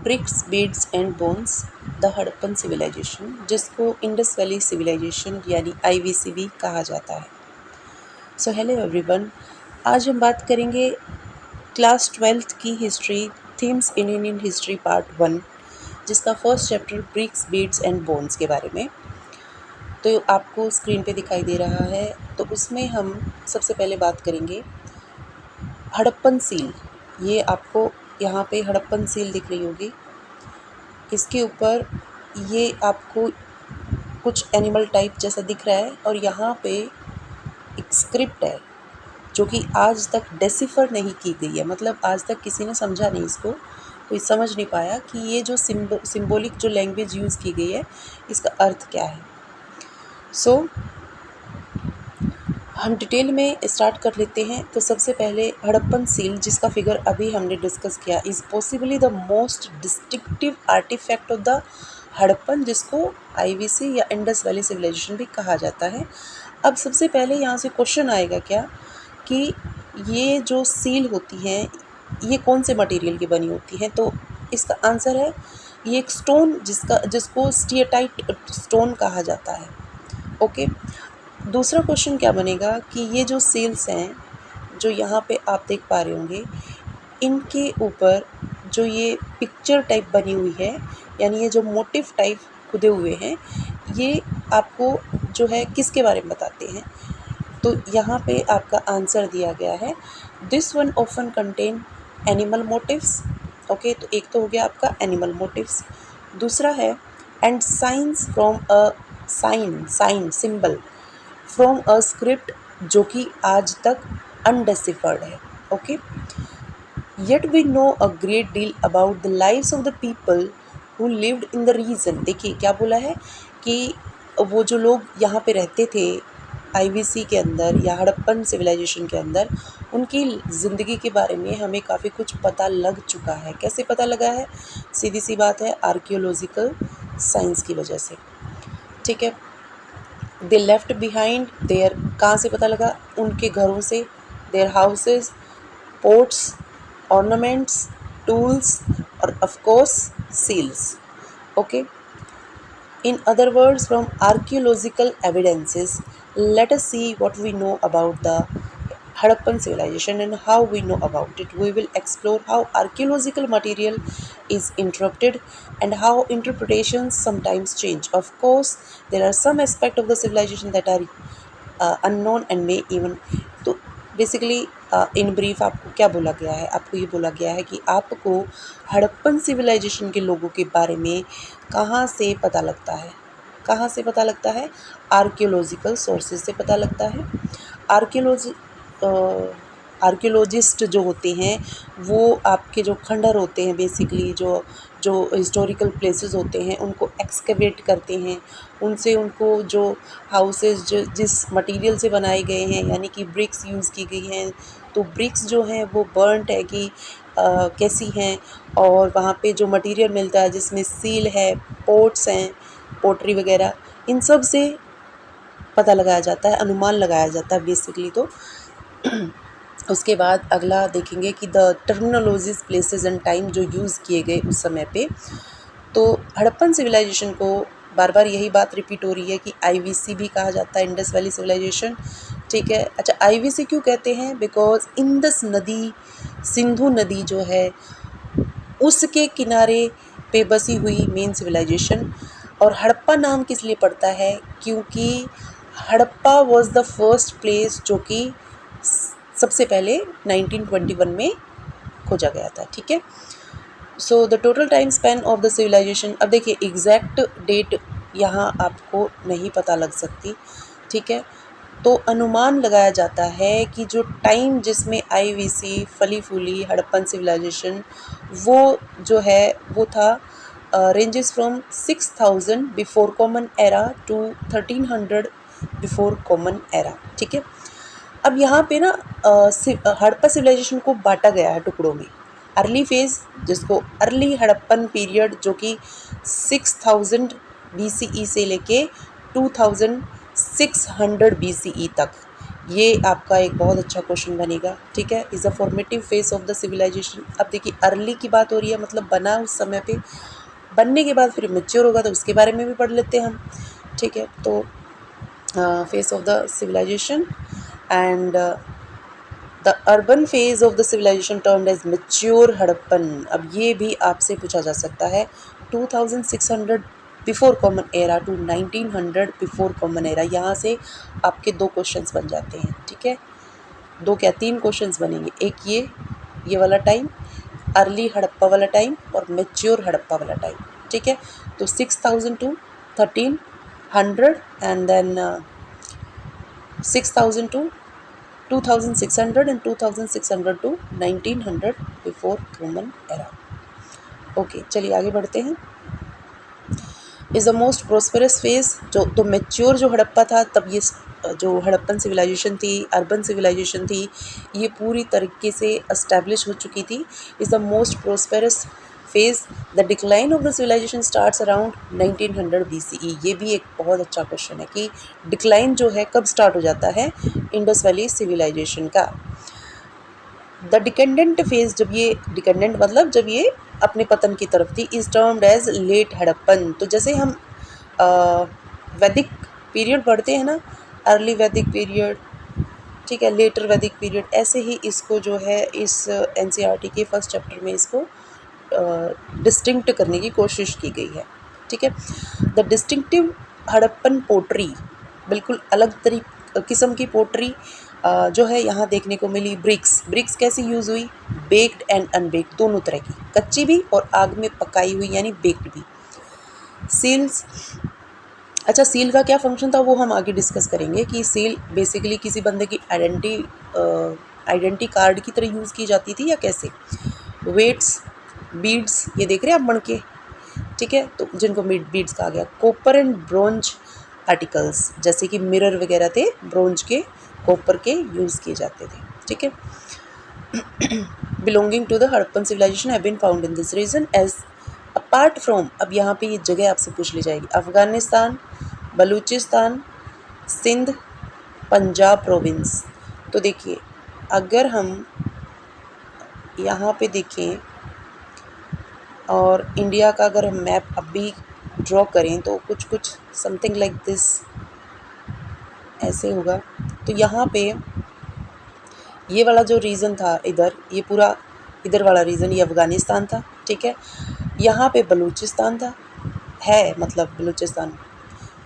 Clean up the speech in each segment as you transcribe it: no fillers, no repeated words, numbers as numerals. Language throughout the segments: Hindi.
BRICS beads and bones the Harappan civilization, जिसको इंडस वैली सिविलाइजेशन यानी आईवीसी भी कहा जाता है। सो हेलो एवरीवन, आज हम बात करेंगे क्लास 12th की history themes in Indian history part 1, जिसका first chapter bricks beads and bones के बारे में। तो आपको स्क्रीन पे दिखाई दे रहा है, तो उसमें हम सबसे पहले बात करेंगे हड़प्पन सील। ये आपको यहाँ पे हड़प्पन सील दिख रही होगी। इसके ऊपर ये आपको कुछ एनिमल टाइप जैसा दिख रहा है और यहाँ पे एक स्क्रिप्ट है जो कि आज तक डेसिफर नहीं की गई है, मतलब आज तक किसी ने समझा नहीं, इसको कोई समझ नहीं पाया कि ये जो सिंबॉलिक जो लैंग्वेज यूज़ की गई है इसका अर्थ क्या है। सो हम डिटेल में स्टार्ट कर लेते हैं। तो सबसे पहले हड़प्पन सील, जिसका फिगर अभी हमने डिस्कस किया, is possibly the most distinctive artifact of the Harappan, जिसको आईवीसी या इंडस वैली सिविलाइजेशन भी कहा जाता है। अब सबसे पहले यहाँ से क्वेश्चन आएगा क्या कि ये जो सील होती हैं ये कौन से मटेरियल की बनी होती हैं। तो इसका आंसर है ये एक स्टोन जिसको स्टीएटाइट स्टोन कहा जाता है। ओके, दूसरा क्वेश्चन क्या बनेगा कि ये जो सील्स हैं जो यहाँ पे आप देख पा रहे होंगे, इनके ऊपर जो ये पिक्चर टाइप बनी हुई है, यानी ये जो मोटिव टाइप खुदे हुए हैं, ये आपको जो है किसके बारे में बताते हैं। तो यहाँ पे आपका आंसर दिया गया है, this one often contain animal motifs. Okay, तो एक तो हो गया आपका एनिमल मोटिव्स। दूसरा है and signs from a sign symbol from a script, जो कि आज तक अनडेसिफर्ड है। Okay, yet we know a great deal about the lives of the people who lived in the region. देखिए क्या बोला है कि वो जो लोग यहाँ पे रहते थे आईवीसी के अंदर या हड़प्पन सिविलाइजेशन के अंदर, उनकी ज़िंदगी के बारे में हमें काफ़ी कुछ पता लग चुका है। कैसे पता लगा है? सीधी सी बात है, आर्कियोलॉजिकल साइंस की वजह से। ठीक है, दे लेफ्ट बिहाइंड देयर, कहाँ से पता लगा? उनके घरों से, their houses, pots, ornaments, tools और of course seals. Okay, in other words, from archaeological evidences, let us see what we know about the Harappan civilization and how we know about it. We will explore how archaeological material is interrupted and how interpretations sometimes change. Of course, there are some aspects of the civilization that are unknown and may even. तो बेसिकली इन ब्रीफ आपको क्या बोला गया है? आपको ये बोला गया है कि आपको हड़प्पन सिविलाइजेशन के लोगों के बारे में कहाँ से पता लगता है? कहाँ से पता लगता है? आर्कियोलॉजिकल सोर्सेज से पता लगता है। आर्कियोलॉजिस्ट जो होते हैं वो आपके जो खंडहर होते हैं, बेसिकली जो जो हिस्टोरिकल प्लेसेस होते हैं उनको एक्सकेवेट करते हैं, उनसे उनको जो हाउसेस जो जिस मटेरियल से बनाए गए हैं, यानी कि ब्रिक्स यूज़ की गई हैं, तो ब्रिक्स जो हैं वो बर्नट है कि कैसी हैं, और वहाँ पे जो मटेरियल मिलता है जिसमें सील है, पोट्स हैं, पोट्री वगैरह, इन सब से पता लगाया जाता है, अनुमान लगाया जाता है बेसिकली। तो उसके बाद अगला देखेंगे कि the terminologies, places and time जो यूज़ किए गए उस समय पे। तो हड़प्पन सिविलाइजेशन को बार बार यही बात रिपीट हो रही है कि आईवीसी भी कहा जाता है, इंडस वैली सिविलाइजेशन। ठीक है, अच्छा आईवीसी क्यों कहते हैं? बिकॉज इंडस नदी, सिंधु नदी जो है उसके किनारे पे बसी हुई मेन सिविलाइजेशन। और हड़प्पा नाम किस लिए पड़ता है? क्योंकि Harappa was the first place जो कि सबसे पहले 1921 में खोजा गया था। ठीक है, so the total time span of the civilisation, अब देखिए एग्जैक्ट डेट यहाँ आपको नहीं पता लग सकती। ठीक है, तो अनुमान लगाया जाता है कि जो टाइम जिसमें आईवीसी फली फूली हड़प्पन सिविलाइजेशन वो जो है वो था ranges from 6000 before common era to 1300 before common era. ठीक है, अब यहाँ पे ना हड़प्पा सिविलाइजेशन को बांटा गया है टुकड़ों में। अर्ली फेज़ जिसको अर्ली हड़प्पन पीरियड, जो कि 6000 BCE से लेके 2600 BCE तक, ये आपका एक बहुत अच्छा क्वेश्चन बनेगा, ठीक है। Is the formative phase of the civilisation. अब देखिए अर्ली की बात हो रही है, मतलब बना उस समय पे, बनने के बाद फिर मेच्योर होगा तो उसके बारे में भी पढ़ लेते हैं हम, ठीक है। तो phase of the civilisation and the urban phase of the civilisation termed as mature Harappan. अब ये भी आपसे पूछा जा सकता है। 2600 before common era to 1900 before common era, यहाँ से आपके दो क्वेश्चंस बन जाते हैं, ठीक है। दो क्या तीन क्वेश्चंस बनेंगे, एक ये वाला टाइम, अर्ली हड़प्पा वाला टाइम और मेच्योर हड़प्पा वाला टाइम, ठीक है। तो 6000 to 1300 and then 6000 to 2600 and 2600 to 1900 before Roman era. Okay, चलिए आगे बढ़ते हैं। Is the most prosperous phase, जो तो मेच्योर जो हड़प्पा था, तब ये जो हड़प्पन सिविलाइजेशन थी, अर्बन सिविलाइजेशन थी, ये पूरी तरीके से एस्टेब्लिश हो चुकी थी। Is the most prosperous phase. The decline of the civilisation starts around 1900 BCE। ये भी एक बहुत अच्छा क्वेश्चन है कि डिक्लाइन जो है कब स्टार्ट हो जाता है इंडस वैली सिविलाइजेशन का। द डिकेंडेंट फेज, जब ये डिकेंडेंट मतलब जब ये अपने पतन की तरफ थी, is termed as late Harappan. तो जैसे हम वैदिक पीरियड पढ़ते हैं ना, अर्ली वैदिक पीरियड, ठीक है, लेटर वैदिक पीरियड, ऐसे ही इसको जो है इस NCERT के फर्स्ट चैप्टर में इसको डिस्टिंक्ट करने की कोशिश की गई है, ठीक है। द डिस्टिंक्टिव हड़प्पन पोट्री, बिल्कुल अलग किस्म की पोट्री जो है यहाँ देखने को मिली। ब्रिक्स कैसी यूज़ हुई, बेक्ड एंड अनबेक्ड दोनों तरह की, कच्ची भी और आग में पकाई हुई यानी बेक्ड भी। सील्स, अच्छा सील का क्या फंक्शन था वो हम आगे डिस्कस करेंगे कि सील बेसिकली किसी बंदे की आइडेंटिटी कार्ड की तरह यूज़ की जाती थी या कैसे। वेट्स, बीड्स, ये देख रहे हैं आप मणके, ठीक है, तो जिनको बीड्स कहा गया। कॉपर एंड ब्रोंज आर्टिकल्स, जैसे कि मिरर वगैरह थे ब्रोंज के, कॉपर के यूज़ किए जाते थे, ठीक है। Belonging to the Harappan civilisation have been found in this region as apart from. अब यहाँ पे ये जगह आपसे पूछ ली जाएगी, अफ़गानिस्तान, बलूचिस्तान, सिंध, पंजाब प्रोविंस। तो देखिए अगर हम यहाँ पे देखें और इंडिया का अगर हम मैप अभी ड्रॉ करें तो कुछ समथिंग लाइक दिस ऐसे होगा। तो यहाँ पे ये वाला जो रीजन था इधर, ये पूरा इधर वाला रीजन ये अफ़गानिस्तान था, ठीक है। यहाँ पे बलूचिस्तान था, है मतलब बलूचिस्तान,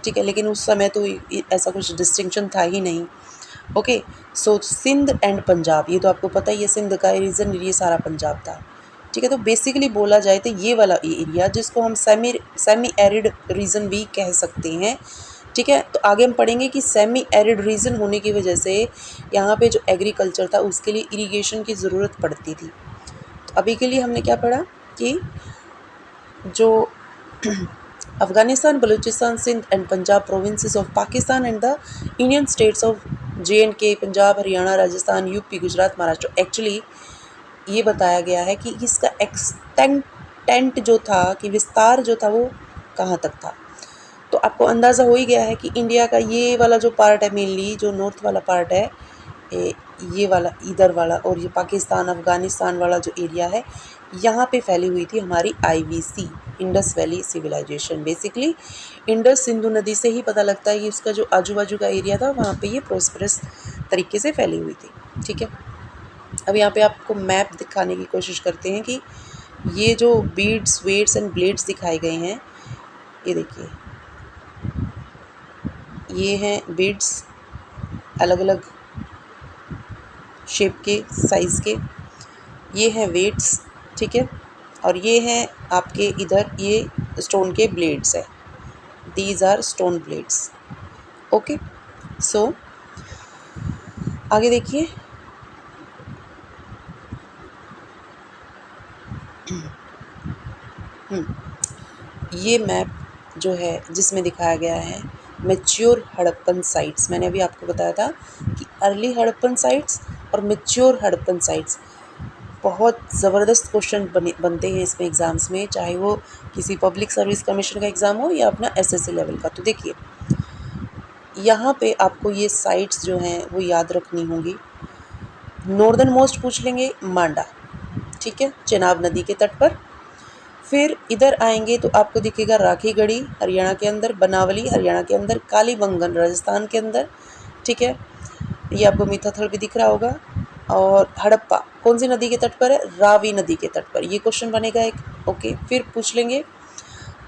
ठीक है, लेकिन उस समय तो ऐसा कुछ डिस्टिंक्शन था ही नहीं। Okay, so Sindh and Punjab, ये तो आपको पता ही है, सिंध का रीजन ये सारा पंजाब था, ठीक है। तो बेसिकली बोला जाए तो ये वाला एरिया जिसको हम सेमी एरिड रीजन भी कह सकते हैं, ठीक है। तो आगे हम पढ़ेंगे कि सेमी एरिड रीजन होने की वजह से यहाँ पे जो एग्रीकल्चर था उसके लिए इरिगेशन की ज़रूरत पड़ती थी। तो अभी के लिए हमने क्या पढ़ा कि जो Afghanistan, Baluchistan, Sindh and Punjab provinces of Pakistan and the Indian states of JNK, Punjab, Haryana, Rajasthan, UP, Gujarat, Maharashtra. Actually ये बताया गया है कि इसका एक्सटेंट जो था, कि विस्तार जो था वो कहाँ तक था। तो आपको अंदाज़ा हो ही गया है कि इंडिया का ये वाला जो पार्ट है, मेनली जो नॉर्थ वाला पार्ट है, ये वाला इधर वाला, और ये पाकिस्तान अफ़गानिस्तान वाला जो एरिया है, यहाँ पे फैली हुई थी हमारी IVC, Indus valley civilisation. Basically Indus Sindhu नदी से ही पता लगता है कि उसका जो आजू बाजू का एरिया था वहाँ पे ये प्रोस्परस तरीके से फैली हुई थी, ठीक है। अब यहाँ पे आपको मैप दिखाने की कोशिश करते हैं कि ये जो बीड्स, वेट्स एंड ब्लेड्स दिखाए गए हैं, ये देखिए, ये हैं बीड्स अलग अलग शेप के, साइज़ के, ये हैं वेट्स, ठीक है, और ये हैं आपके इधर ये स्टोन के ब्लेड्स है, these are stone blades. Okay, so आगे देखिए, ये मैप जो है जिसमें दिखाया गया है मैच्योर हड़प्पन साइट्स। मैंने अभी आपको बताया था कि अर्ली हड़प्पन साइट्स और मैच्योर हड़प्पन साइट्स, बहुत ज़बरदस्त क्वेश्चन बनते हैं इसमें एग्ज़ाम्स में, चाहे वो किसी पब्लिक सर्विस कमीशन का एग्ज़ाम हो या अपना SSC लेवल का। तो देखिए यहाँ पे आपको ये साइट्स जो हैं वो याद रखनी होंगी। नॉर्दर्न मोस्ट पूछ लेंगे मांडा, ठीक है, चेनाब नदी के तट पर। फिर इधर आएंगे तो आपको दिखेगा राखीगढ़ी हरियाणा के अंदर, बनावली हरियाणा के अंदर, कालीबंगन राजस्थान के अंदर, ठीक है, ये आपको मीठाथल भी दिख रहा होगा। और हड़प्पा कौन सी नदी के तट पर है? रावी नदी के तट पर, ये क्वेश्चन बनेगा एक। ओके, फिर पूछ लेंगे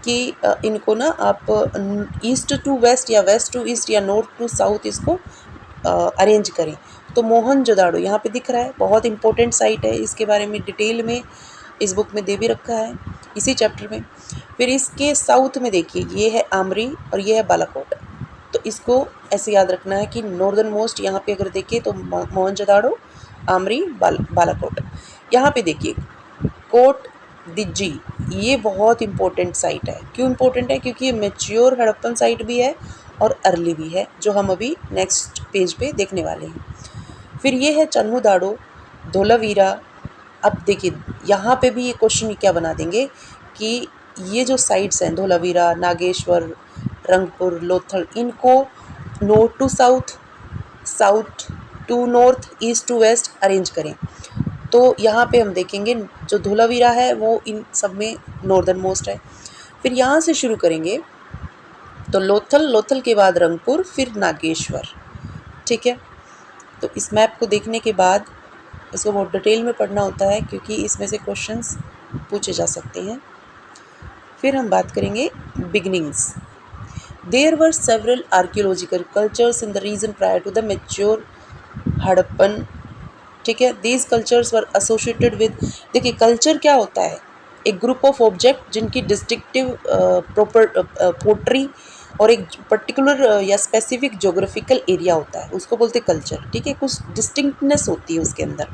कि इनको ना आप ईस्ट टू वेस्ट या वेस्ट टू ईस्ट या नॉर्थ टू साउथ इसको अरेंज करें। तो मोहनजोदाड़ो यहाँ पे दिख रहा है, बहुत इंपॉर्टेंट साइट है, इसके बारे में डिटेल में इस बुक में दे भी रखा है इसी चैप्टर में। फिर इसके साउथ में देखिए, ये है आमरी और ये है बालाकोट। तो इसको ऐसे याद रखना है कि नॉर्दर्न मोस्ट यहाँ पे अगर देखिए तो मोहनजोदाड़ो, आमरी, बालाकोट। यहाँ पे देखिए कोट दिज्जी, ये बहुत इंपॉर्टेंट साइट है। क्यों इंपॉर्टेंट है? क्योंकि ये मेच्योर हड़प्पन साइट भी है और अर्ली भी है, जो हम अभी नेक्स्ट पेज पे देखने वाले हैं। फिर ये है चन्मुदाड़ो, धोलावीरा। अब देखिए यहाँ पे भी ये क्वेश्चन क्या बना देंगे कि ये जो साइट्स हैं धोलावीरा, नागेश्वर, रंगपुर, लोथल, इनको north to south, south to north, east to west arrange करें। तो यहाँ पे हम देखेंगे जो धोलावीरा है वो इन सब में नॉर्दर्न मोस्ट है। फिर यहाँ से शुरू करेंगे तो लोथल, लोथल के बाद रंगपुर, फिर नागेश्वर, ठीक है। तो इस मैप को देखने के बाद इसको बहुत डिटेल में पढ़ना होता है क्योंकि इसमें से क्वेश्चंस पूछे जा सकते हैं। फिर हम बात करेंगे beginnings. There were several archaeological cultures in the region prior to the mature Harappan, ठीक है। These cultures were associated with, देखिए कल्चर क्या होता है? एक ग्रुप ऑफ ऑब्जेक्ट जिनकी डिस्टिंक्टिव प्रॉपर पोट्री और एक पर्टिकुलर या स्पेसिफिक जोग्राफिकल एरिया होता है, उसको बोलते हैं कल्चर, ठीक है। कुछ डिस्टिंक्टनेस होती है उसके अंदर।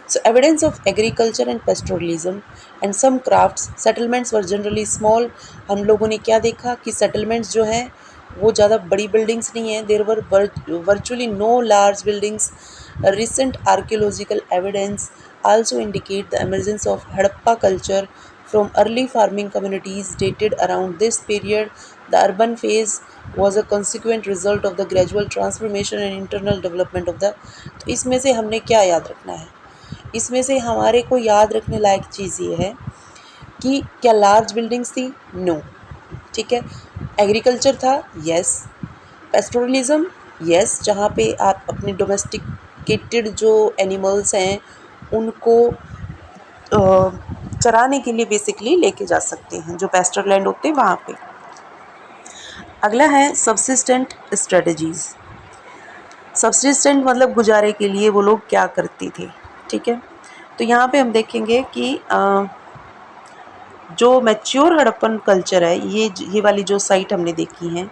So evidence of agriculture and pastoralism and some crafts, settlements were generally small. हम लोगों ने क्या देखा कि सेटलमेंट्स जो हैं वो ज़्यादा बड़ी बिल्डिंग्स नहीं हैं, there were virtually no large buildings. Recent archaeological evidence also indicate the emergence of Harappa culture from early farming communities dated around this period. The urban phase was a consequent result of the gradual transformation and internal development of the। तो इसमें से हमने क्या याद रखना है? इसमें से हमारे को याद रखने लायक चीज़ ये है कि क्या लार्ज बिल्डिंग्स थी? नो, ठीक है। एग्रीकल्चर था? यस। पेस्टोरलिज्म? यस, जहाँ पे आप अपने डोमेस्टिकेटेड जो एनिमल्स हैं उनको चराने के लिए बेसिकली लेके जा सकते हैं, जो पेस्टर लैंड होते हैं वहाँ पे। अगला है सबसिस्टेंट स्ट्रेटजीज़। सबसिस्टेंट मतलब गुजारे के लिए वो लोग क्या करते थे, ठीक है। तो यहाँ पे हम देखेंगे कि जो मैच्योर हड़प्पन कल्चर है, ये वाली जो साइट हमने देखी है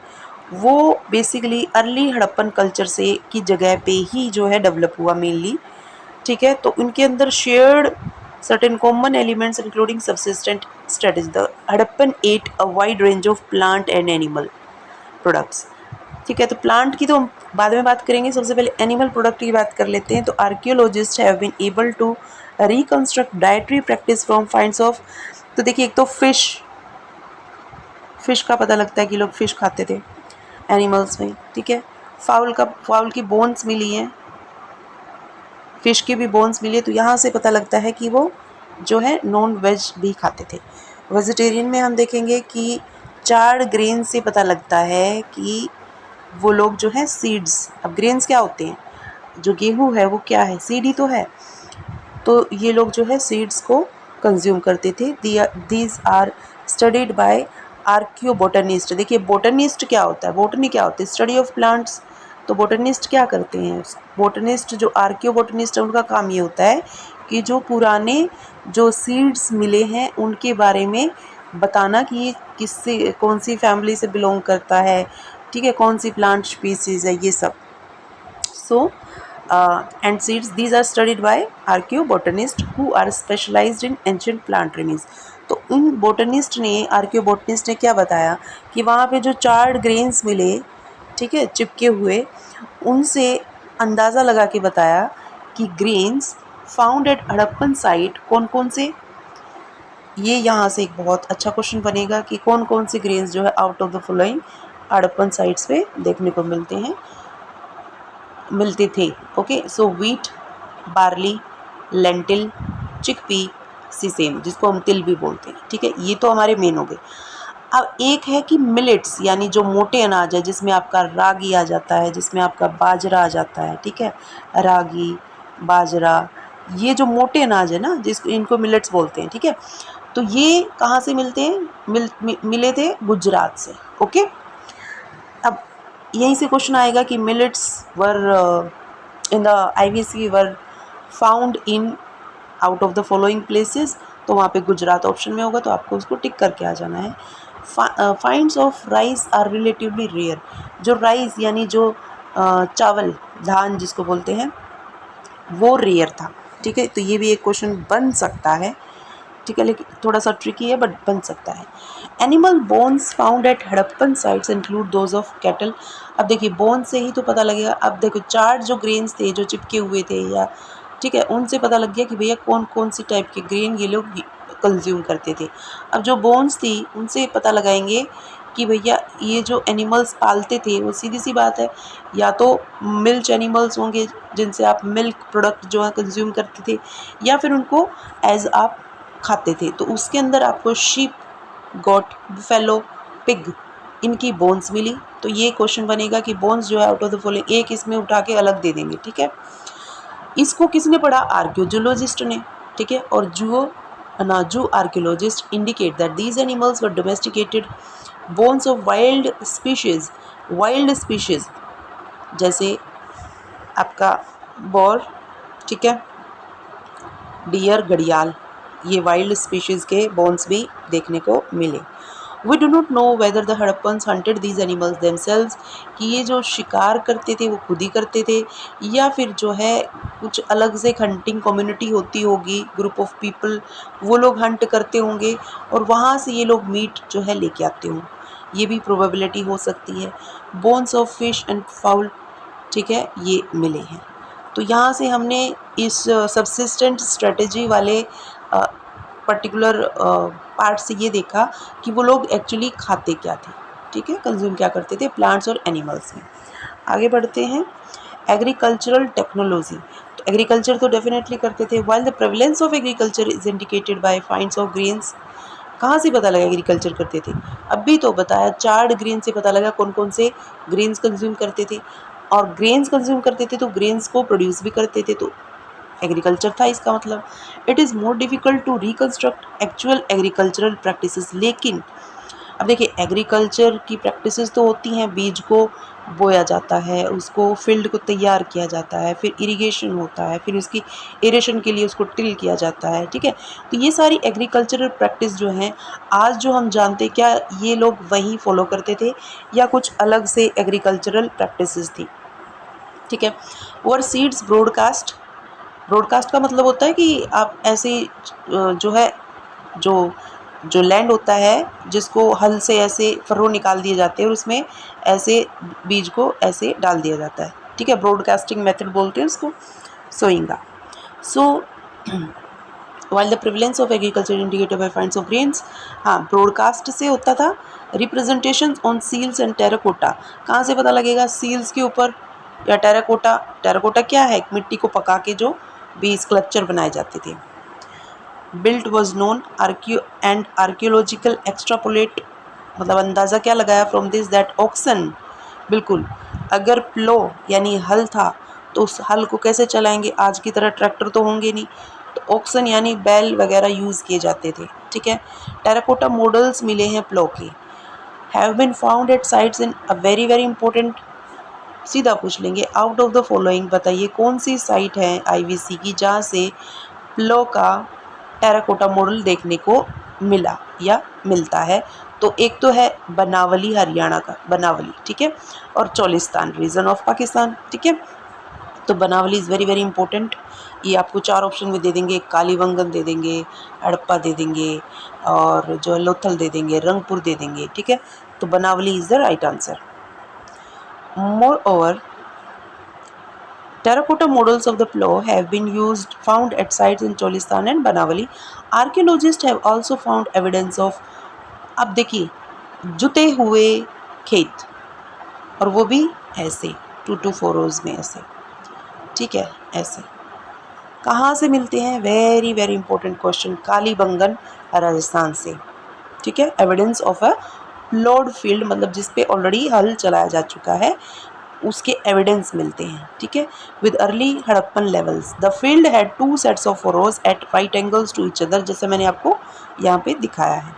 वो बेसिकली अर्ली हड़प्पन कल्चर से की जगह पे ही जो है डेवलप हुआ मेनली, ठीक है। तो इनके अंदर shared certain common elements including subsistence strategy. The Harappan ate a wide range of plant and animal products, ठीक है। तो प्लांट की तो हम बाद में बात करेंगे, सबसे पहले एनिमल प्रोडक्ट की बात कर लेते हैं। तो archaeologist have been able to reconstruct dietary practice from finds of, तो देखिए एक तो फिश का पता लगता है कि लोग फिश खाते थे एनिमल्स में, ठीक है। फाउल की बोन्स मिली हैं, फिश की भी बोन्स मिली है, तो यहाँ से पता लगता है कि वो जो है नॉन वेज भी खाते थे। वेजिटेरियन में हम देखेंगे कि चार्ड ग्रेन से पता लगता है कि वो लोग जो है सीड्स, अब ग्रेन्स क्या होते हैं? जो गेहूँ है वो क्या है? सीड ही तो है। तो ये लोग जो है सीड्स को कंज्यूम करते थे। These are studied by archaeobotanist. देखिए बोटनिस्ट क्या होता है? बोटनी क्या होती है? Study of plants. तो बोटनिस्ट क्या करते हैं? बोटनिस्ट जो आर्कियोबोटनिस्ट है उनका काम ये होता है कि जो पुराने जो सीड्स मिले हैं उनके बारे में बताना कि ये किससे, कौन सी फैमिली से बिलोंग करता है, ठीक है, कौन सी प्लांट स्पीसीज है, ये सब। सो and seeds, these are studied by archaeobotanists who are specialized in ancient plant remains। तो इन बोटनिस्ट ने, आर्कियोबोटनिस्ट ने क्या बताया कि वहाँ पे जो चार्ड ग्रेन्स मिले, ठीक है, चिपके हुए, उनसे अंदाज़ा लगा के बताया कि grains found at Harappan site कौन कौन से, ये यहाँ से एक बहुत अच्छा क्वेश्चन बनेगा कि कौन कौन से ग्रेन्स जो है out of the following Harappan sites पे देखने को मिलते थे। Okay, so wheat, barley, lentil, chickpea, sesame जिसको हम तिल भी बोलते हैं, ठीक है, ये तो हमारे मेन हो गए। अब एक है कि मिलेट्स यानी जो मोटे अनाज है, जिसमें आपका रागी आ जाता है, जिसमें आपका बाजरा आ जाता है, ठीक है, रागी, बाजरा, ये जो मोटे अनाज है ना, जिसको इनको मिलेट्स बोलते हैं, ठीक है। तो ये कहाँ से मिलते हैं? मिले थे गुजरात से। ओके, अब यहीं से क्वेश्चन आएगा कि millets were in the IVC were found in out of the following places, तो वहाँ पे गुजरात ऑप्शन में होगा, तो आपको उसको टिक करके आ जाना है। Finds of rice are relatively rare, जो राइस यानी जो चावल, धान जिसको बोलते हैं, वो रेयर था, ठीक है। तो ये भी एक क्वेश्चन बन सकता है, ठीक है, लेकिन थोड़ा सा ट्रिकी है बट बन सकता है। Animal bones found at Harappan sites include those of cattle. अब देखिए बोन से ही तो पता लगेगा। अब देखो चार जो ग्रेन्स थे जो चिपके हुए थे, या ठीक है, उनसे पता लग गया कि भैया कौन कौन सी टाइप के ग्रेन ये लोग कंज्यूम करते थे। अब जो बोन्स थी उनसे पता लगाएंगे कि भैया ये जो एनिमल्स पालते थे वो सीधी सी बात है, या तो मिल्च एनिमल्स होंगे जिनसे आप मिल्क प्रोडक्ट जो है कंज्यूम करते थे, या फिर उनको एज आप खाते थे। तो उसके अंदर आपको शीप, गॉट, बुफेलो, पिग, इनकी बोन्स मिली। तो ये क्वेश्चन बनेगा कि बोन्स जो है आउट ऑफ द फॉलोइंग एक इसमें उठा के अलग दे देंगे, ठीक है। इसको किसने पढ़ा? आर्कियोलॉजिस्ट ने, ठीक है। और जू archaeologist indicate that these animals were domesticated bones of wild species जैसे आपका बोर, ठीक है, डियर, घड़ियाल, ये वाइल्ड स्पीशीज़ के बोन्स भी देखने को मिले। We do not know whether the Harappans hunted these animals themselves, कि ये जो शिकार करते थे वो खुद ही करते थे, या फिर जो है कुछ अलग से एक हंटिंग कम्युनिटी होती होगी, ग्रुप ऑफ पीपल, वो लोग हंट करते होंगे और वहाँ से ये लोग मीट जो है लेके आते हों, ये भी प्रोबेबिलिटी हो सकती है। Bones of fish and foul, ठीक है, ये मिले हैं। तो यहाँ से हमने इस सबसिस्टेंट स्ट्रेटजी वाले पर्टिकुलर पार्ट से ये देखा कि वो लोग एक्चुअली खाते क्या थे, ठीक है, कंज्यूम क्या करते थे प्लांट्स और एनिमल्स में। आगे बढ़ते हैं। एग्रीकल्चरल टेक्नोलॉजी, तो एग्रीकल्चर तो डेफिनेटली करते थे। While the prevalence of agriculture is indicated by finds of grains, कहाँ से पता लगा एग्रीकल्चर करते थे? अभी तो बताया, चार्ड ग्रेन से पता लगा कौन कौन से ग्रेन्स कंज्यूम करते थे, और ग्रेन्स कंज्यूम करते थे तो ग्रेन्स को प्रोड्यूस भी करते थे, तो एग्रीकल्चर था इसका मतलब। It is more difficult to reconstruct actual agricultural practices, लेकिन अब देखिए एग्रीकल्चर की प्रैक्टिसेस तो होती हैं, बीज को बोया जाता है, उसको फील्ड को तैयार किया जाता है, फिर इरिगेशन होता है, फिर उसकी एरेशन के लिए उसको टिल किया जाता है, ठीक है। तो ये सारी एग्रीकल्चरल प्रैक्टिस जो हैं आज जो हम जानते हैं, क्या ये लोग वही फॉलो करते थे या कुछ अलग से एग्रीकल्चरल प्रैक्टिसेस थी, ठीक है। और सीड्स ब्रॉडकास्ट, ब्रॉडकास्ट का मतलब होता है कि आप ऐसे जो है जो जो लैंड होता है जिसको हल से ऐसे फर्रो निकाल दिए जाते हैं और उसमें ऐसे बीज को ऐसे डाल दिया जाता है, ठीक है, ब्रॉडकास्टिंग मेथड बोलते हैं उसको, सोइंगा। So while the prevalence of agriculture indicated by finds of grains, हाँ ब्रॉडकास्ट से होता था। Representation on seals and terracotta, कहाँ से पता लगेगा? सील्स के ऊपर या टेराकोटा। टेराकोटा क्या है? मिट्टी को पका के जो भी स्कल्पचर बनाए जाते थे। Built was known and archaeological extrapolate, मतलब अंदाज़ा क्या लगाया फ्रॉम दिस दैट ऑक्सन, बिल्कुल, अगर प्लो यानी हल था तो उस हल को कैसे चलाएंगे? आज की तरह ट्रैक्टर तो होंगे नहीं, तो ऑक्सन यानी बैल वगैरह यूज़ किए जाते थे, ठीक है। टेराकोटा मॉडल्स मिले हैं प्लो के। Have been found at sites in a very very important, सीधा पूछ लेंगे आउट ऑफ द फॉलोइंग बताइए कौन सी साइट है आईवीसी की जहाँ से प्लो का टेराकोटा मॉडल देखने को मिला या मिलता है? तो एक तो है बनावली, हरियाणा का बनावली, ठीक है, और चोलिस्तान रीजन ऑफ पाकिस्तान, ठीक है। तो Banawali is very very important. ये आपको चार ऑप्शन में दे देंगे, कालीबंगन दे देंगे, हड़प्पा दे देंगे, और जो लोथल दे देंगे, रंगपुर दे देंगे, ठीक है। तो Banawali is the right answer. Moreover, terracotta models of the plough have been found at sites in Cholistan and Banavali. Archaeologists have also found evidence of, अब देखिए, जुते हुए खेत, और वो भी ऐसे 2 to 4 रोज में ऐसे, ठीक है, ऐसे। कहाँ से मिलते हैं? Very very important question, Kalibangan Rajasthan से, ठीक है। Evidence of a ploughed field, मतलब जिस पे ऑलरेडी हल चलाया जा चुका है, उसके एविडेंस मिलते हैं, ठीक है। With early Harappan levels the field had 2 sets of furrows at right angles to each other, जैसे मैंने आपको यहाँ पे दिखाया है।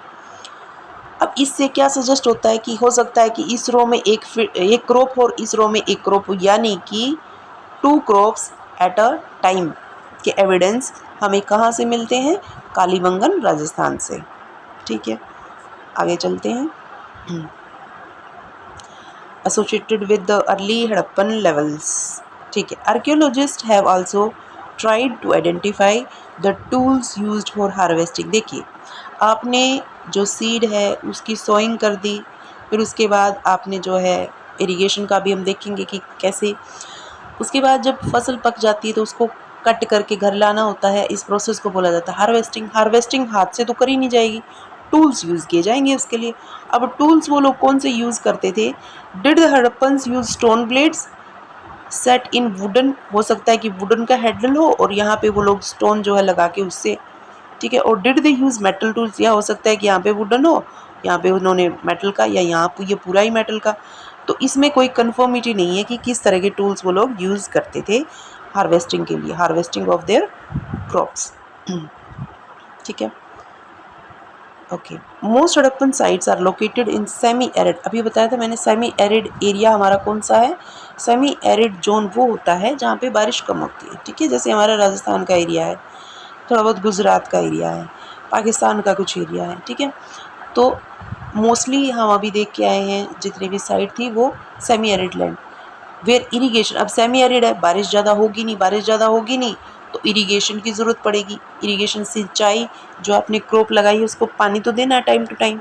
अब इससे क्या सजेस्ट होता है कि हो सकता है कि इस रो में एक क्रॉप और इस रो में एक क्रॉप, यानी कि 2 क्रॉप्स एट अ टाइम के एविडेंस हमें कहाँ से मिलते हैं? कालीबंगन राजस्थान से, ठीक है। आगे चलते हैं। associated with the early Harappan levels, ठीक है। Archaeologists have also tried to identify the tools used for harvesting। देखिए, आपने जो सीड है उसकी सोइंग कर दी, फिर उसके बाद आपने जो है इरिगेशन का भी हम देखेंगे कि कैसे, उसके बाद जब फसल पक जाती है तो उसको कट करके घर लाना होता है, इस प्रोसेस को बोला जाता है हार्वेस्टिंग। हार्वेस्टिंग हाथ से तो करी नहीं जाएगी, टूल्स यूज़ किए जाएंगे उसके लिए। अब टूल्स वो लोग कौन से यूज़ करते थे? Did the Harappans use stone blades set in wooden, हो सकता है कि वुडन का हैंडल हो और यहाँ पे वो लोग स्टोन जो है लगा के उससे, ठीक है। और did they use metal tools, या हो सकता है कि यहाँ पे वुडन हो, यहाँ पे उन्होंने मेटल का, या यहाँ पे ये पूरा ही मेटल का। तो इसमें कोई कन्फर्मिटी नहीं है कि किस तरह के टूल्स वो लोग यूज़ करते थे हार्वेस्टिंग के लिए, हार्वेस्टिंग ऑफ देयर क्रॉप्स, ठीक है। Okay, most Harappan sites are located in semi arid, अभी बताया था मैंने सेमी एरिड एरिया हमारा कौन सा है? सेमी एरिड जोन वो होता है जहाँ पे बारिश कम होती है, ठीक है। जैसे हमारा राजस्थान का एरिया है, थोड़ा बहुत गुजरात का एरिया है, पाकिस्तान का कुछ एरिया है, ठीक है। तो मोस्टली हम अभी देख के आए हैं जितनी भी साइड थी वो semi arid land where irrigation. अब सेमी एरिड है, बारिश ज़्यादा होगी नहीं, बारिश ज़्यादा होगी नहीं तो इरिगेशन की ज़रूरत पड़ेगी। इरिगेशन, सिंचाई, जो आपने क्रॉप लगाई है उसको पानी तो देना है time to time,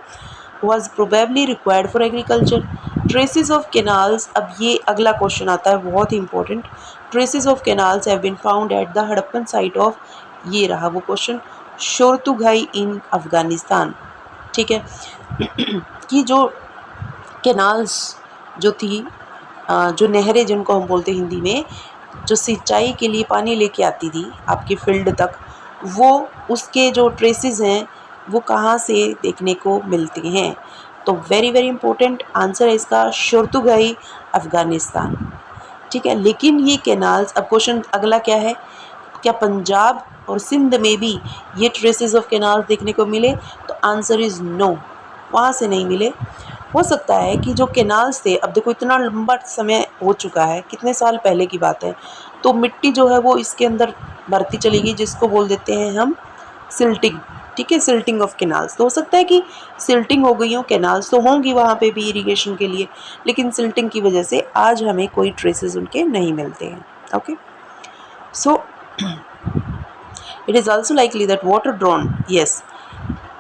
was probably required for agriculture. Traces of canals, अब ये अगला क्वेश्चन आता है बहुत ही important. Traces of canals have been found at the Harappan site of, ये रहा वो क्वेश्चन, शोरतुगाई इन अफगानिस्तान, ठीक है। कि जो कैनाल्स जो थी, जो नहरें जिनको हम बोलते हैं हिंदी में, जो सिंचाई के लिए पानी लेके आती थी आपकी फील्ड तक, वो उसके जो ट्रेसेस हैं वो कहाँ से देखने को मिलते हैं? तो वेरी वेरी इंपॉर्टेंट आंसर है इसका शोरतुगाई, अफ़गानिस्तान, ठीक है। लेकिन ये कैनाल्स, अब क्वेश्चन अगला क्या है, क्या पंजाब और सिंध में भी ये ट्रेसेस ऑफ कैनाल्स देखने को मिले? तो आंसर इज़ नो, वहाँ से नहीं मिले। हो सकता है कि जो कैनाल्स थे, अब देखो इतना लंबा समय हो चुका है, कितने साल पहले की बात है, तो मिट्टी जो है वो इसके अंदर भरती चली गई, जिसको बोल देते हैं हम सिल्टिंग, ठीक है, सिल्टिंग ऑफ कैनाल्स। तो हो सकता है कि सिल्टिंग हो गई हो, कैनाल्स तो होंगी वहाँ पे भी इरिगेशन के लिए, लेकिन सिल्टिंग की वजह से आज हमें कोई ट्रेसेस उनके नहीं मिलते हैं। Okay, so it is also likely that water drawn, yes,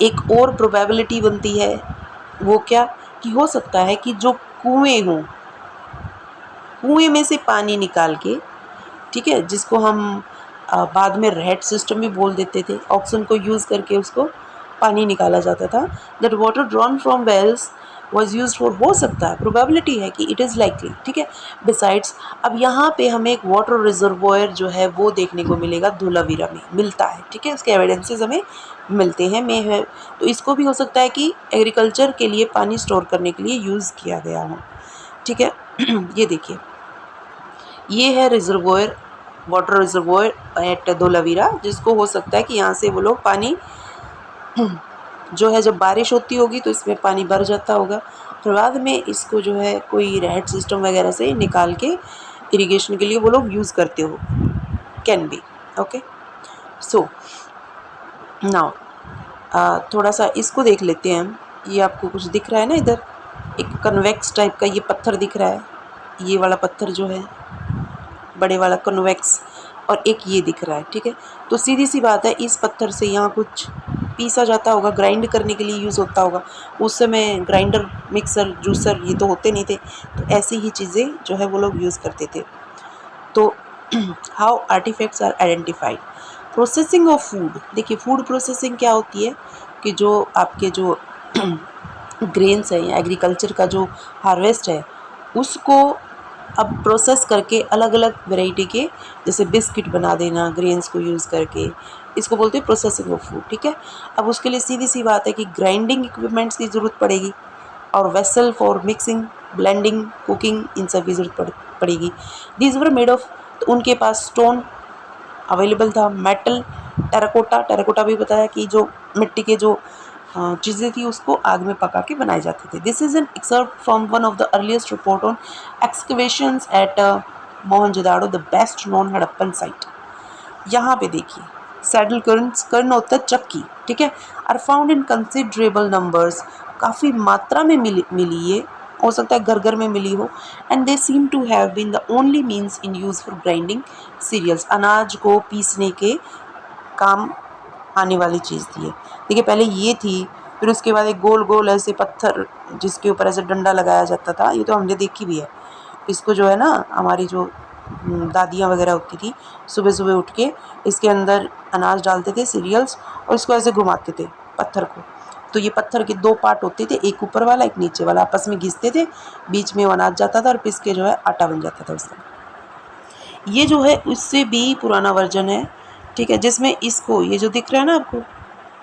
एक और प्रोबेबिलिटी बनती है, वो क्या, कि हो सकता है कि जो कुएं हों, कुएं में से पानी निकाल के, ठीक है, जिसको हम बाद में रेड सिस्टम भी बोल देते थे, ऑक्सीजन को यूज़ करके उसको पानी निकाला जाता था, that water drawn from wells was used for, हो सकता है, प्रोबेबिलिटी है कि इट इज़ लाइकली, ठीक है। बिसाइड्स, अब यहाँ पे हमें एक वाटर रिजर्वोयर जो है वो देखने को मिलेगा, धोलावीरा में मिलता है, ठीक है, इसके एविडेंसेस हमें मिलते हैं में है। तो इसको भी हो सकता है कि एग्रीकल्चर के लिए पानी स्टोर करने के लिए यूज़ किया गया हो, ठीक है। ये देखिए, ये है reservoir, water reservoir at Dholavira, जिसको हो सकता है कि यहाँ से वो लोग पानी जो है, जब बारिश होती होगी तो इसमें पानी भर जाता होगा, फिर बाद में इसको जो है कोई रेड सिस्टम वगैरह से निकाल के इरिगेशन के लिए वो लोग यूज़ करते हो, can be. Okay, so now थोड़ा सा इसको देख लेते हैं हम। ये आपको कुछ दिख रहा है ना, इधर एक कन्वेक्स टाइप का ये पत्थर दिख रहा है, ये वाला पत्थर जो है बड़े वाला कन्वेक्स, और एक ये दिख रहा है, ठीक है। तो सीधी सी बात है, इस पत्थर से यहाँ कुछ पीसा जाता होगा, ग्राइंड करने के लिए यूज़ होता होगा। उस समय ग्राइंडर, मिक्सर, जूसर ये तो होते नहीं थे, तो ऐसी ही चीज़ें जो है वो लोग यूज़ करते थे। तो how artefacts are identified, processing of food, देखिए फूड प्रोसेसिंग क्या होती है कि जो आपके जो ग्रेन्स हैं या एग्रीकल्चर का जो हार्वेस्ट है उसको अब प्रोसेस करके अलग अलग वैरायटी के जैसे बिस्किट बना देना ग्रेन्स को यूज़ करके, इसको बोलते हैं प्रोसेसिंग ऑफ फूड, ठीक है। अब उसके लिए सीधी सी बात है कि ग्राइंडिंग इक्विपमेंट्स की ज़रूरत पड़ेगी और vessel for mixing, blending, cooking, इन सब की ज़रूरत पड़ेगी। दीज वर मेड ऑफ, तो उनके पास स्टोन अवेलेबल था, मेटल, टेराकोटा, टेराकोटा भी बताया कि जो मिट्टी के जो चीज़ें थी उसको आग में पका के बनाए जाते थे। This is an excerpt from one of the earliest report on excavations at Mohenjodaro, the best known Harappan site. यहाँ पे देखिए सैडल कर्न्स, कर्ण होता है चक्की, ठीक है, are found in considerable numbers, काफ़ी मात्रा में मिली ये, हो सकता है घर घर में मिली हो। And they seem to have been the only means in use for grinding cereals, अनाज को पीसने के काम आने वाली चीज़ थी ये। देखिए पहले ये थी, फिर उसके बाद एक गोल गोल ऐसे पत्थर जिसके ऊपर ऐसे डंडा लगाया जाता था, ये तो हमने देखी भी है। इसको जो है ना हमारी जो दादियाँ वगैरह होती थी, सुबह सुबह उठ के इसके अंदर अनाज डालते थे सीरियल्स और इसको ऐसे घुमाते थे पत्थर को। तो ये पत्थर के दो पार्ट होते थे, एक ऊपर वाला एक नीचे वाला, आपस में घिसते थे, बीच में वो अनाज जाता था और पिस के जो है आटा बन जाता था उसका। ये जो है उससे भी पुराना वर्जन है, ठीक है, जिसमें इसको ये जो दिख रहा है ना आपको,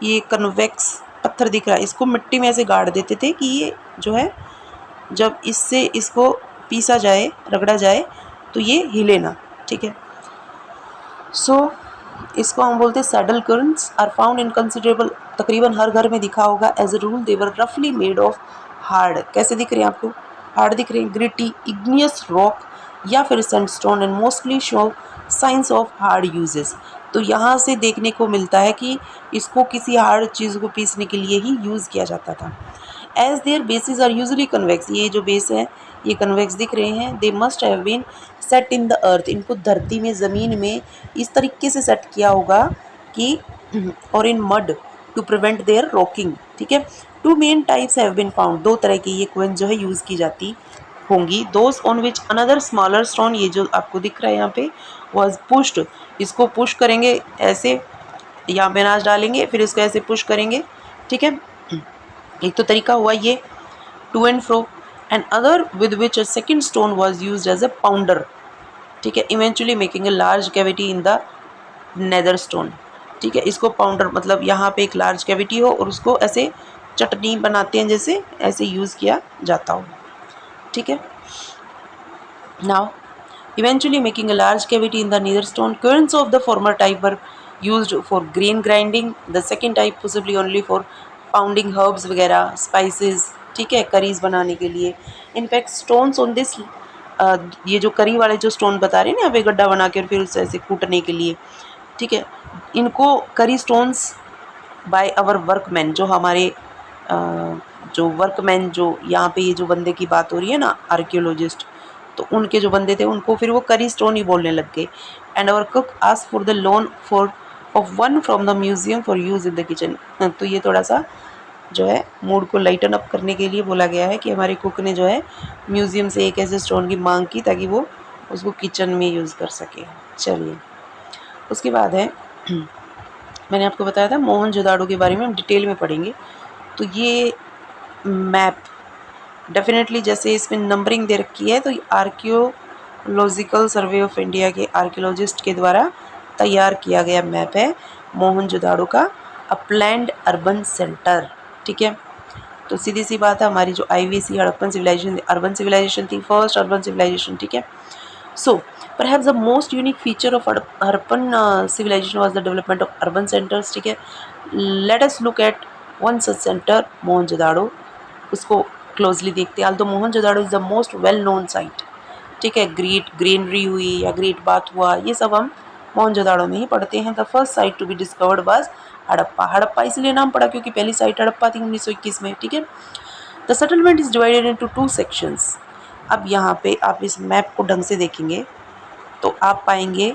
ये कन्वेक्स पत्थर दिख रहा है, इसको मिट्टी में ऐसे गाड़ देते थे कि ये जो है जब इससे इसको पीसा जाए, रगड़ा जाए तो ये हिले ना, ठीक है। सो इसको हम बोलते हैं saddle querns, are found in considerable, तकरीबन हर घर में दिखा होगा। एज अ रूल देवर रफली मेड ऑफ हार्ड, कैसे दिख रहे हैं आपको, हार्ड दिख रहे हैं, ग्रिटी इग्नियस रॉक या फिर sandstone, and mostly show science of hard uses. तो यहाँ से देखने को मिलता है कि इसको किसी हार्ड चीज़ को पीसने के लिए ही यूज़ किया जाता था। As their bases are usually convex, ये जो बेस है ये कन्वेक्स दिख रहे हैं। They must have been set in the earth, इनको धरती में ज़मीन में इस तरीके से सेट किया होगा कि और in mud to prevent their rocking, ठीक है। Two main types have been found, दो तरह की ये कोइन जो है यूज़ की जाती होंगी। Those on which another smaller stone, ये जो आपको दिख रहा है यहाँ पे, वॉज पुश्ड, इसको पुश करेंगे ऐसे, यहाँ पे अनाज डालेंगे फिर इसको ऐसे पुश करेंगे, ठीक है। एक तो तरीका हुआ ये to and fro, and other with which a second stone was used as a pounder, ठीक है, eventually making a large cavity in the nether stone, ठीक है। इसको पाउंडर मतलब यहाँ पे एक लार्ज कैविटी हो और उसको ऐसे चटनी बनाते हैं जैसे, ऐसे यूज़ किया जाता हो, ठीक है। Now eventually making a large cavity in the nether stone. Currents of the former type were used for grain grinding, the second type possibly only for pounding herbs वगैरह spices, ठीक है, करीज बनाने के लिए। इनफैक्ट स्टोन्स ऑन दिस, ये जो करी वाले जो स्टोन बता रहे हैं ना, यहाँ पे गड्ढा बना के और फिर उसे ऐसे कूटने के लिए, ठीक है, इनको करी स्टोन्स बाय आवर वर्कमैन, जो हमारे जो वर्कमैन, जो यहाँ पे ये जो बंदे की बात हो रही है ना आर्कियोलॉजिस्ट, तो उनके जो बंदे थे उनको फिर वो करी स्टोन ही बोलने लग गए। And our cook asked for the loan for of one from the museum for use in the kitchen. तो ये थोड़ा सा जो है मूड को लाइटन अप करने के लिए बोला गया है कि हमारे कुक ने जो है म्यूज़ियम से एक ऐसे स्टोन की मांग की ताकि वो उसको किचन में यूज़ कर सके। चलिए उसके बाद है मैंने आपको बताया था मोहनजोदाड़ो के बारे में हम डिटेल में पढ़ेंगे। तो ये मैप डेफिनेटली जैसे इसमें नंबरिंग दे रखी है तो आर्कियोलॉजिकल सर्वे ऑफ इंडिया के आर्कियोलॉजिस्ट के द्वारा तैयार किया गया मैप है मोहनजोदाड़ो का, अ प्लैन्ड अर्बन सेंटर, ठीक है। तो सीधी सी बात है, हमारी जो IVC Harappan civilisation urban civilisation थी, फर्स्ट अर्बन सिविलाइजेशन, ठीक है। सो perhaps the most unique feature of Harappan civilization was the development of urban centers, ठीक है। Let us look at one such center, Mohenjodaro, उसको क्लोजली देखते हैं। although Mohenjodaro is the most well known site, ठीक है, ग्रेट ग्रेनरी हुई या ग्रेट बाथ हुआ, ये सब हम मोहनजोदाड़ो में ही पढ़ते हैं। The first site to be discovered was Harappa, Harappa इसलिए नाम पड़ा क्योंकि पहली साइट हड़प्पा थी 1921 में, ठीक है। The settlement is divided into two sections. अब यहाँ पे आप इस मैप को ढंग से देखेंगे तो आप पाएंगे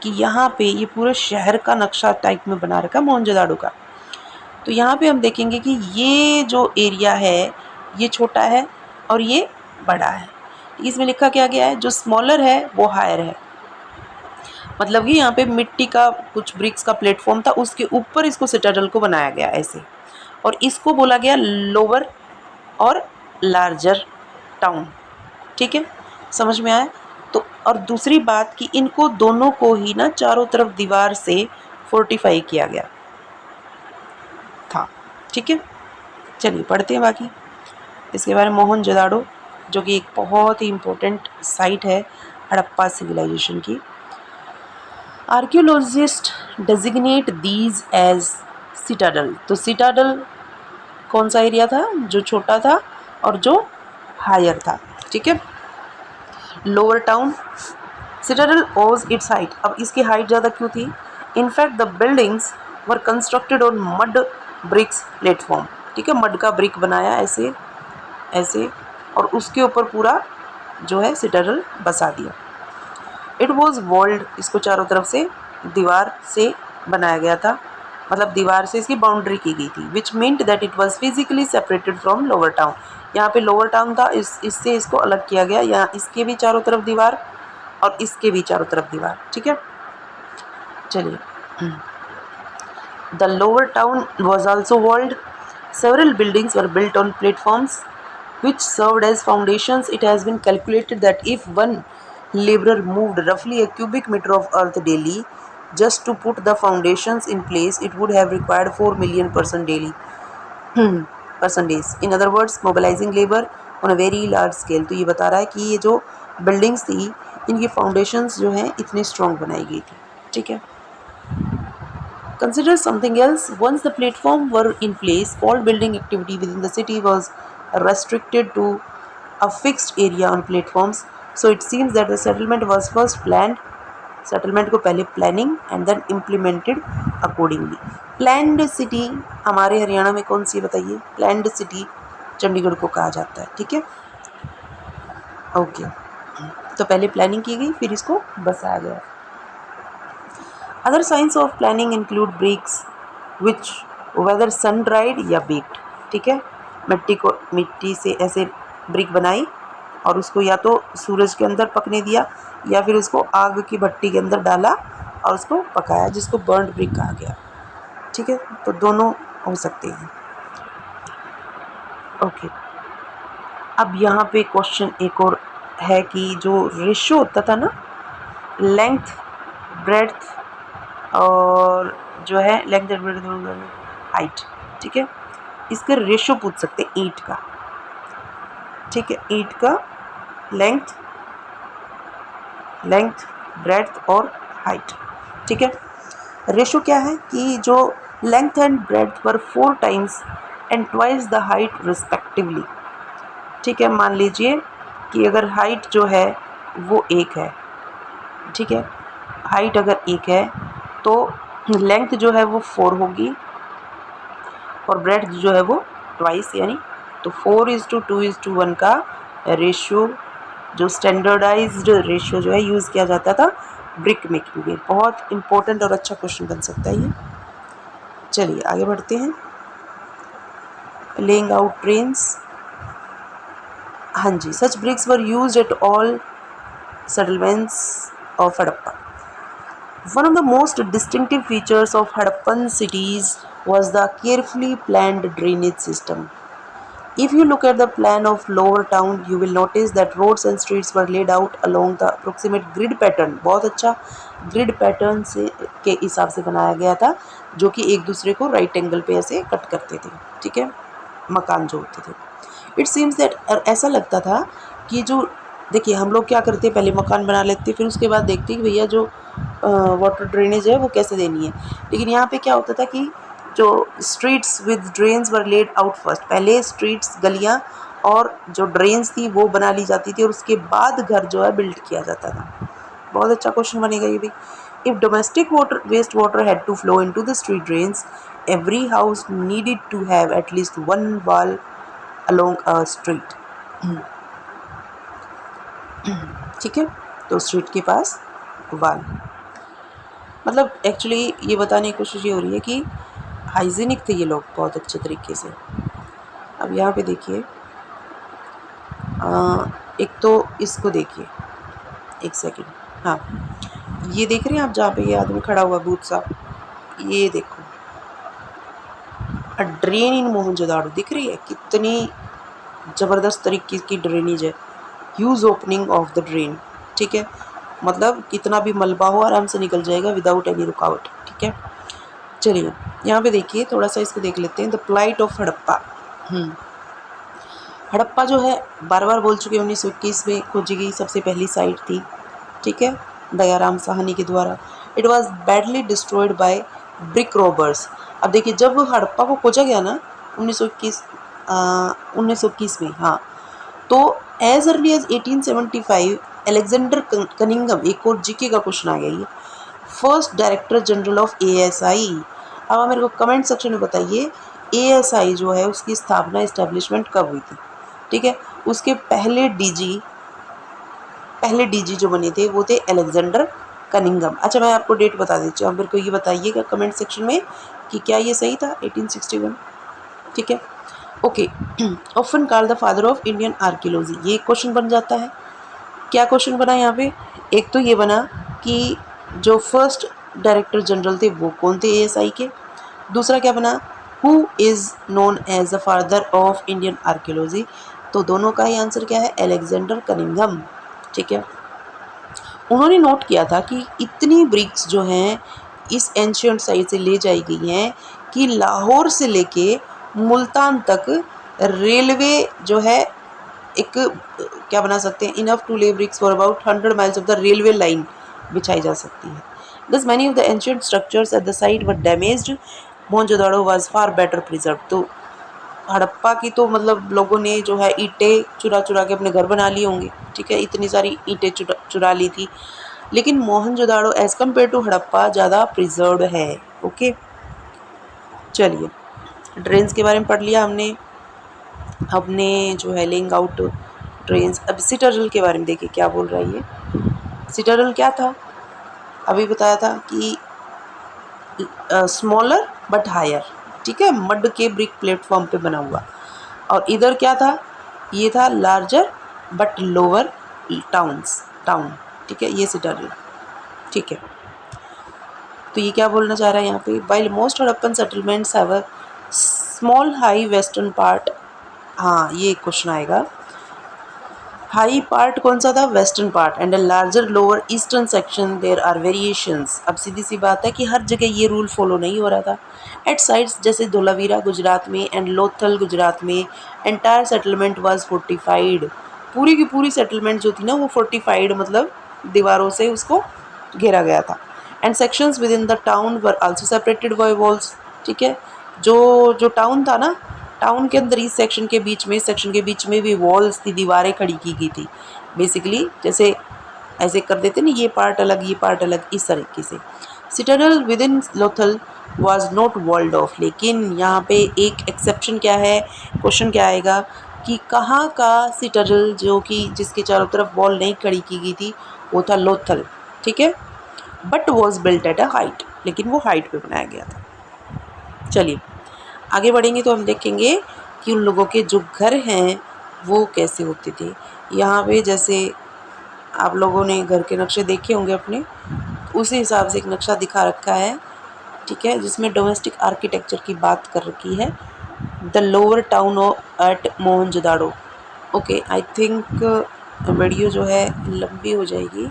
कि यहाँ पे ये पूरे शहर का नक्शा टाइप में बना रखा मोहनजोदाड़ो का। तो यहाँ पे हम देखेंगे कि ये जो एरिया है ये छोटा है और ये बड़ा है। इसमें लिखा क्या गया है, जो स्मॉलर है वो हायर है, मतलब कि यहाँ पे मिट्टी का कुछ ब्रिक्स का प्लेटफॉर्म था, उसके ऊपर इसको सिटाडल को बनाया गया ऐसे, और इसको बोला गया लोअर और लार्जर टाउन, ठीक है, समझ में आया। तो और दूसरी बात कि इनको दोनों को ही ना चारों तरफ दीवार से फोर्टिफाई किया गया था। ठीक है, चलिए पढ़ते हैं बाकी इसके बारे में। मोहनजोदाड़ो जो कि एक बहुत ही इम्पोर्टेंट साइट है हड़प्पा सिविलाइजेशन की। Archaeologists designate these as citadel. तो सिटाडल कौन सा एरिया था जो छोटा था और जो हायर था। ठीक है, लोअर टाउन सिटाडल ओज इट्स हाइट। अब इसकी हाइट ज़्यादा क्यों थी? In fact the buildings were constructed on mud bricks platform. ठीक है, मड का ब्रिक बनाया ऐसे ऐसे और उसके ऊपर पूरा जो है सिटाडल बसा दिया। इट वॉज वॉल्ड, इसको चारों तरफ से दीवार से बनाया गया था, मतलब दीवार से इसकी बाउंड्री की गई थी। Which meant that it was physically separated from lower town. यहाँ पे लोअर टाउन था, इससे इसको अलग किया गया। यहाँ इसके भी चारों तरफ दीवार और इसके भी चारों तरफ दीवार। ठीक है, चलिए। The lower town was also walled. Several buildings were built on platforms which served as foundations. It has been calculated that if one laborer moved roughly a cubic meter of earth daily just to put the foundations in place, it would have required 4 million person daily person days. In other words, mobilizing labor on a very large scale. तो ये बता रहा है कि ये जो बिल्डिंग्स थी इनकी फाउंडेशंस जो हैं इतनी स्ट्रॉन्ग बनाई गई थी। ठीक है, consider something else. Once the platform were in place, all building activity within the city was restricted to a fixed area on platforms. So it seems that the settlement was first planned. Settlement को पहले planning and then implemented accordingly. Planned city हमारे हरियाणा में कौन सी बताइए? प्लान्ड सिटी चंडीगढ़ को कहा जाता है। ठीक है, ओके। तो पहले प्लानिंग की गई फिर इसको बसाया गया। Other signs of planning include bricks which whether sun dried या बेक्ड। ठीक है, मिट्टी से ऐसे ब्रिक बनाई और उसको या तो सूरज के अंदर पकने दिया या फिर उसको आग की भट्टी के अंदर डाला और उसको पकाया, जिसको बर्न्ड ब्रिक कहा गया। ठीक है, तो दोनों हो सकते हैं। ओके, अब यहाँ पे क्वेश्चन एक और है कि जो रेशो होता था ना, लेंथ ब्रेड्थ और जो है लेंथ एंड ब्रेड्थ हाइट। ठीक है, इसका रेशो पूछ सकते हैं ईंट का। ठीक है, ईंट का लेंथ ब्रेड्थ और हाइट। ठीक है, रेशो क्या है कि जो लेंथ एंड ब्रेड्थ पर 4 times and twice the height respectively. ठीक है, मान लीजिए कि अगर हाइट जो है वो 1 है, ठीक है, हाइट अगर 1 है तो लेंथ जो है वो 4 होगी और ब्रेड्थ जो है वो ट्वाइस, यानी तो 4:2:1 का रेशियो, जो स्टैंडर्डाइज्ड रेशियो जो है यूज़ किया जाता था ब्रिक मेकिंग में। बहुत इंपॉर्टेंट और अच्छा क्वेश्चन बन सकता है ये। चलिए आगे बढ़ते हैं। लेइंग आउट ट्रेन्स, हाँ जी, such bricks were used at all settlements of Harappa. One of the most distinctive features of Harappan cities was the carefully planned drainage system. If you look at the plan of Lower Town, you will notice that roads and streets were laid out along the approximate grid pattern. बहुत अच्छा ग्रिड पैटर्न से के हिसाब से बनाया गया था, जो कि एक दूसरे को राइट एंगल पे ऐसे कट करते थे। ठीक है, मकान जो होते थे। इट सीम्स दैट, ऐसा लगता था कि जो देखिए हम लोग क्या करते, पहले मकान बना लेते फिर उसके बाद देखते कि भैया जो वाटर ड्रेनेज है वो कैसे देनी है। लेकिन यहाँ पे क्या होता था कि जो streets with drains were laid out first, पहले स्ट्रीट्स गलियाँ और जो ड्रेन्स थी वो बना ली जाती थी और उसके बाद घर जो है बिल्ड किया जाता था। बहुत अच्छा क्वेश्चन बनेगा ये भी। If domestic water waste water had to flow into the street drains, every house needed to have at least 1 wall along a street। ठीक है, तो स्ट्रीट के पास वाल, मतलब एक्चुअली ये बताने की कोशिश ये हो रही है कि हाइजीनिक थे ये लोग बहुत अच्छे तरीके से। अब यहाँ पे देखिए, एक तो इसको देखिए, एक सेकंड, हाँ ये देख रहे हैं आप जहाँ पे ये आदमी खड़ा हुआ भूत सा, ये देखो ड्रेन इन मोहनजोदाड़ो दिख रही है, कितनी ज़बरदस्त तरीके की ड्रेनेज है। Huge opening of the drain, ठीक है, मतलब कितना भी मलबा हो आराम से निकल जाएगा विदाउट एनी रुकावट, ठीक है। चलिए यहाँ पे देखिए, थोड़ा सा इसको देख लेते हैं, the plight of Harappa. Harappa जो है बार बार बोल चुके, 1921 में खोजी गई सबसे पहली साइट थी, ठीक है, दयाराम साहनी के द्वारा। It was badly destroyed by brick robbers. अब देखिए, जब हड़प्पा को खोजा गया ना 1921 1921 में, हाँ, तो as early as 1875 Alexander Cunningham, एक और जीके का क्वेश्चन आ गया ये, first director general of ASI. अब आप मेरे को कमेंट सेक्शन में बताइए, एएसआई जो है उसकी स्थापना, इस्टेब्लिशमेंट कब हुई थी, ठीक है। उसके पहले डीजी जो बने थे वो थे अलेक्जेंडर कनिंगम। अच्छा, मैं आपको डेट बता देती हूँ, आप मेरे को ये बताइएगा कमेंट सेक्शन में कि क्या ये सही था 1861, ठीक है, okay. Often called the father of Indian archaeology, ये क्वेश्चन बन जाता है। क्या क्वेश्चन बना यहाँ पे, एक तो ये बना कि जो फर्स्ट डायरेक्टर जनरल थे वो कौन थे एएसआई के, दूसरा क्या बना, who is known as the father of Indian archaeology, तो दोनों का ही आंसर क्या है, अलेक्जेंडर कनिंगम, ठीक है। उन्होंने नोट किया था कि इतनी ब्रिक्स जो हैं इस एंशियंट साइट से ले जाई गई हैं कि लाहौर से लेके मुल्तान तक रेलवे जो है एक क्या बना सकते हैं, enough to lay bricks for about 100 miles of the railway line बिछाई जा सकती है। Thus many of the ancient structures at the site were damaged, Mohenjodaro was far better preserve. तो हड़प्पा की तो मतलब लोगों ने जो है ईंटें चुरा चुरा के अपने घर बना लिए होंगे, ठीक है, इतनी सारी ईंटें चुरा ली थी, लेकिन Mohenjodaro as compare to Harappa ज़्यादा प्रिजर्व्ड है, ओके। चलिए, ड्रेन्स के बारे में पढ़ लिया हमने, जो है लेइंग आउट ड्रेन्स। अब सिटाडल के बारे में देखिए क्या बोल रहा है ये। सिटाडल क्या था, अभी बताया था कि स्मॉलर बट हायर, ठीक है, मड के ब्रिक प्लेटफॉर्म पे बना हुआ। और इधर क्या था, ये था लार्जर बट लोअर टाउन, ठीक है, ये सिटाडल, ठीक है। तो ये क्या बोलना चाह रहा है यहाँ पे, while most Harappan settlements have a small high western part, हाँ ये क्वेश्चन आएगा, हाई पार्ट कौन सा था, western part, and a larger lower eastern section, there are variations. अब सीधी सी बात है कि हर जगह ये रूल फॉलो नहीं हो रहा था। एट साइट्स जैसे धोलावीरा गुजरात में एंड लोथल गुजरात में, एंटायर सेटलमेंट वाज फोर्टिफाइड, पूरी की पूरी सेटलमेंट जो थी ना वो फोर्टिफाइड, मतलब दीवारों से उसको घेरा गया था। And sections with in the town were also separated by walls, ठीक है, जो जो टाउन था ना, टाउन के अंदर इस सेक्शन के बीच में, इस सेक्शन के बीच में भी वॉल्स थी, दीवारें खड़ी की गई थी, बेसिकली जैसे ऐसे कर देते ना, ये पार्ट अलग ये पार्ट अलग, इस तरीके से। Citadel within Lothal was not walled off, लेकिन यहाँ पे एक एक्सेप्शन क्या है, क्वेश्चन क्या आएगा कि कहाँ का सिटाडल जो कि जिसके चारों तरफ वॉल नहीं खड़ी की गई थी वो था लोथल, ठीक है, but was built at a height, लेकिन वो हाइट पे बनाया गया था। चलिए आगे बढ़ेंगे तो हम देखेंगे कि उन लोगों के जो घर हैं वो कैसे होते थे। यहाँ पे जैसे आप लोगों ने घर के नक्शे देखे होंगे अपने, उसी हिसाब से एक नक्शा दिखा रखा है, ठीक है, जिसमें डोमेस्टिक आर्किटेक्चर की बात कर रखी है। The lower town eight Mohenjodaro, okay. I think video जो है लंबी हो जाएगी,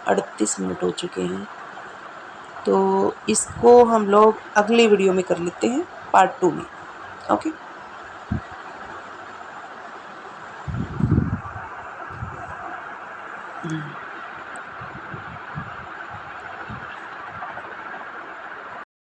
38 मिनट हो चुके हैं, तो इसको हम लोग अगले वीडियो में कर लेते हैं, पार्ट 2 में, ओके।